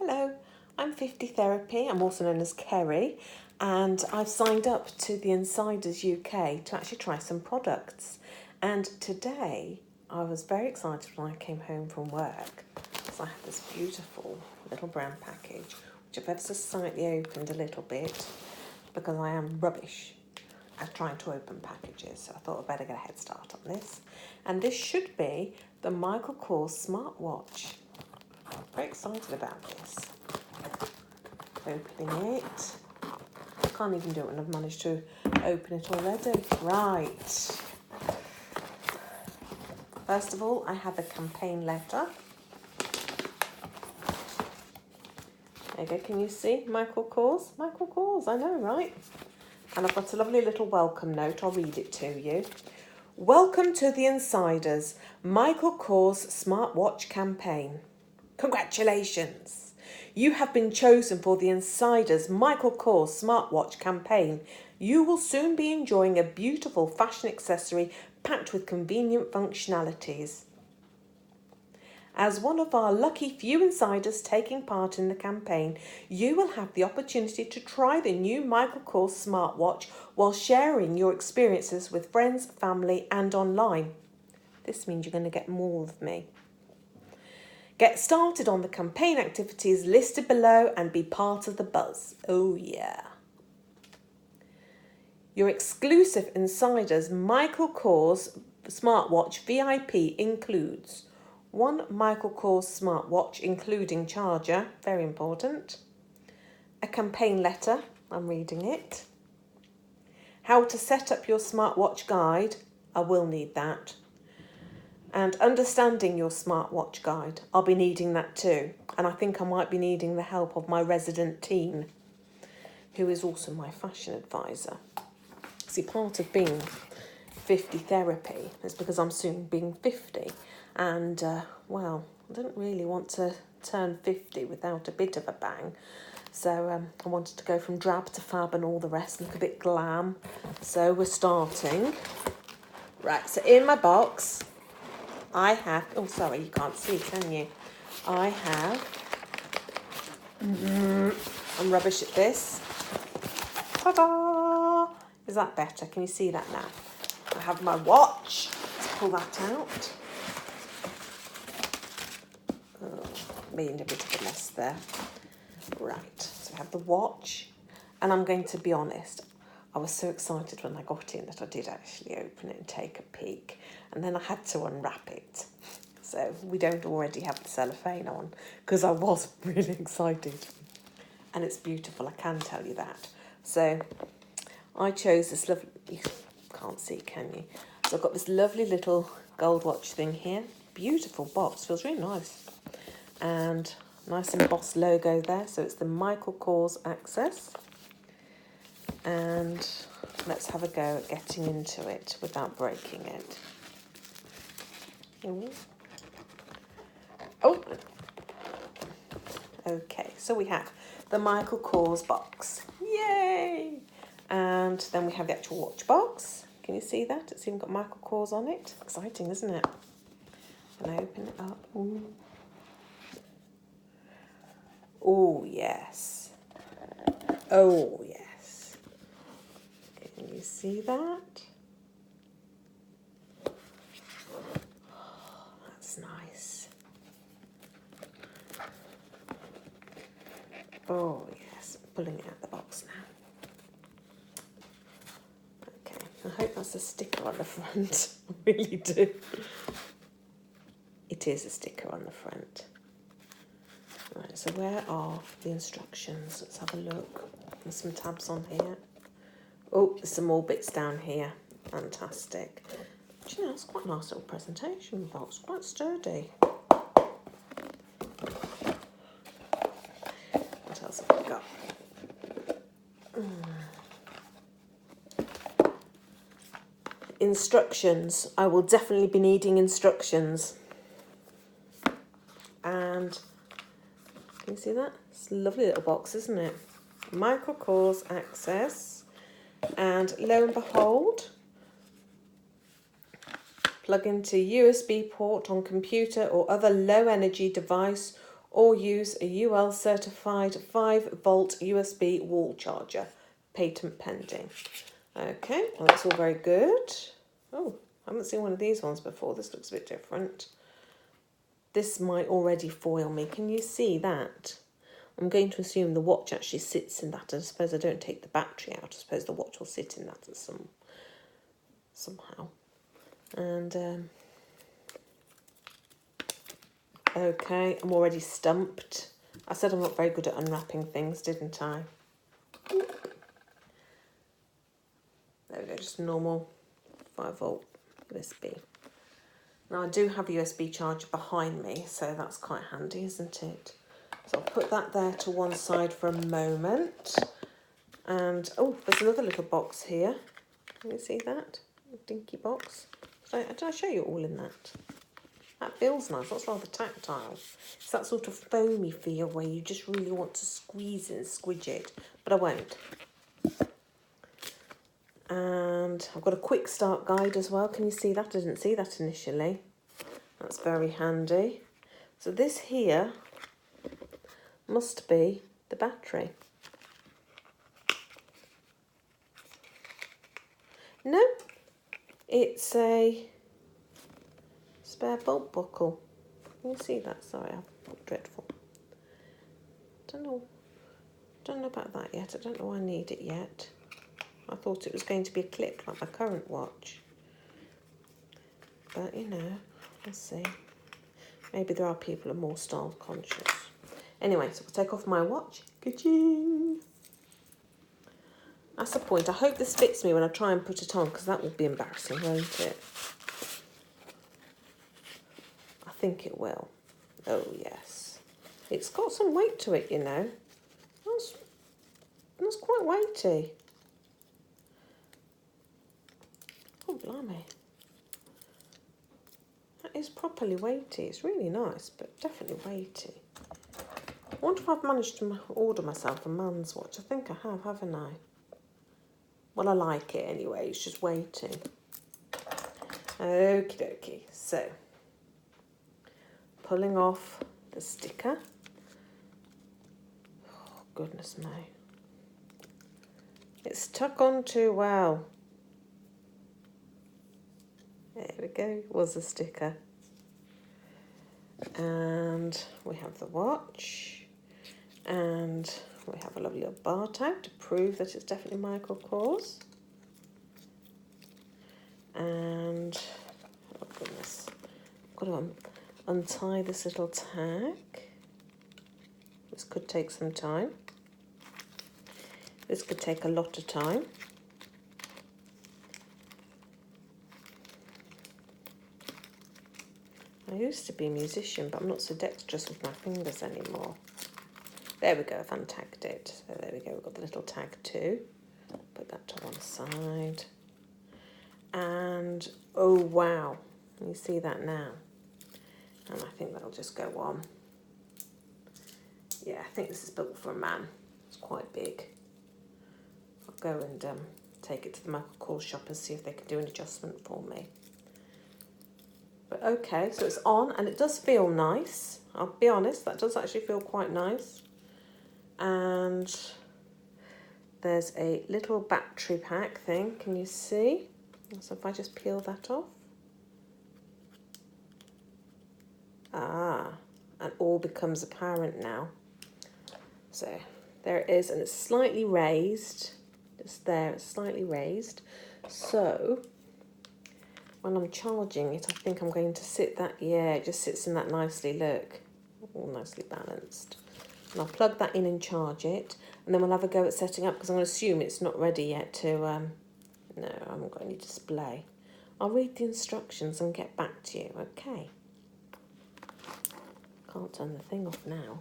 Hello, I'm 50 Therapy, I'm also known as Kerry, and I've signed up to the Insiders UK to actually try some products. And today I was very excited when I came home from work because I had this beautiful little brown package, which I've ever so slightly opened a little bit because I am rubbish at trying to open packages, so I thought I'd better get a head start on this. And this should be the Michael Kors Smartwatch. I'm very excited about this. Opening it. I can't even do it when I've managed to open it already. Right. First of all, I have a campaign letter. There you go, can you see? Michael Kors? Michael Kors, I know, right? And I've got a lovely little welcome note. I'll read it to you. Welcome to the Insiders Michael Kors Smartwatch campaign. Congratulations! You have been chosen for the Insiders Michael Kors Smartwatch campaign. You will soon be enjoying a beautiful fashion accessory packed with convenient functionalities. As one of our lucky few insiders taking part in the campaign, you will have the opportunity to try the new Michael Kors smartwatch while sharing your experiences with friends, family and online. This means you're going to get more of me. Get started on the campaign activities listed below and be part of the buzz. Oh yeah. Your exclusive Insiders Michael Kors smartwatch VIP includes one Michael Kors smartwatch including charger, very important, a campaign letter, I'm reading it, how to set up your smartwatch guide, I will need that, and understanding your smartwatch guide, I'll be needing that too, and I think I might be needing the help of my resident teen, who is also my fashion advisor. See, part of being 50 Therapy is because I'm soon being 50. And, well, I didn't really want to turn 50 without a bit of a bang. So I wanted to go from drab to fab and all the rest, look a bit glam. So we're starting. Right, so in my box, I have... Oh, sorry, you can't see, can you? I have... I'm rubbish at this. Ta-da! Is that better? Can you see that now? I have my watch. Let's pull that out. Made a bit of a mess there. Right, so I have the watch, and I'm going to be honest, I was so excited when I got in that I did actually open it and take a peek, and then I had to unwrap it. So we don't already have the cellophane on, because I was really excited. And it's beautiful, I can tell you that. So I chose this lovely, you can't see, can you? So I've got this lovely little gold watch thing here. Beautiful box, feels really nice. And nice embossed logo there, so it's the Michael Kors Access. And let's have a go at getting into it without breaking it. Ooh. Oh, okay, so we have the Michael Kors box, yay! And then we have the actual watch box. Can you see that? It's even got Michael Kors on it. Exciting, isn't it? And I open it up. Ooh. Oh, yes. Oh, yes. Can you see that? Oh, that's nice. Oh, yes. Pulling it out of the box now. Okay, I hope that's a sticker on the front. I really do. It is a sticker on the front. Right, so where are the instructions? Let's have a look. There's some tabs on here. Oh, there's some more bits down here. Fantastic. Do you know, it's quite a nice little presentation box, quite sturdy. What else have we got? Instructions. I will definitely be needing instructions. And can you see that? It's a lovely little box, isn't it? Michael Kors Access. And lo and behold, plug into USB port on computer or other low energy device or use a UL certified 5-volt USB wall charger. Patent pending. Okay, well that's all very good. Oh, I haven't seen one of these ones before. This looks a bit different. This might already foil me. Can you see that? I'm going to assume the watch actually sits in that. I suppose I don't take the battery out. I suppose the watch will sit in that somehow. And okay, I'm already stumped. I said I'm not very good at unwrapping things, didn't I? There we go, just normal 5-volt USB. Now I do have a USB charger behind me, so that's quite handy, isn't it? So I'll put that there to one side for a moment. And, oh, there's another little box here. Can you see that? A dinky box. Did I show you all in that? That feels nice. That's rather tactile. It's that sort of foamy feel where you just really want to squeeze it and squidge it. But I won't. And I've got a quick start guide as well. Can you see that? I didn't see that initially. That's very handy. So this here must be the battery. No, it's a spare bolt buckle. Can you see that? Sorry, I look dreadful. Don't know about that yet. I don't know I need it yet. I thought it was going to be a clip like my current watch. But, you know, we'll see. Maybe there are people who are more style conscious. Anyway, so we'll take off my watch. Ka-ching! That's the point. I hope this fits me when I try and put it on, because that will be embarrassing, won't it? I think it will. Oh, yes. It's got some weight to it, you know. That's quite weighty. Oh, blimey. That is properly weighty. It's really nice, but definitely weighty. I wonder if I've managed to order myself a man's watch. I think I have, haven't I? Well, I like it anyway. It's just weighty. Okie dokie. So, pulling off the sticker. Oh, goodness me. It's stuck on too well. There we go, it was a sticker. And we have the watch. And we have a lovely little bar tag to prove that it's definitely Michael Kors. And, oh goodness, I've got to untie this little tag. This could take some time. This could take a lot of time. I used to be a musician, but I'm not so dexterous with my fingers anymore. There we go, I've untagged it. So there we go, we've got the little tag too. Put that to one side. And, oh wow, you see that now. And I think that'll just go on. Yeah, I think this is built for a man. It's quite big. I'll go and take it to the Michael Kors shop and see if they can do an adjustment for me. But okay, so it's on and it does feel nice. I'll be honest, that does actually feel quite nice. And there's a little battery pack thing, can you see? So if I just peel that off. Ah, and all becomes apparent now. So there it is, and it's slightly raised. Just there, it's slightly raised. So when I'm charging it, I think I'm going to sit that, yeah, it just sits in that nicely, look. All nicely balanced. And I'll plug that in and charge it. And then we'll have a go at setting up, because I'm going to assume it's not ready yet to, no, I haven't got any display. I'll read the instructions and get back to you, okay? Can't turn the thing off now.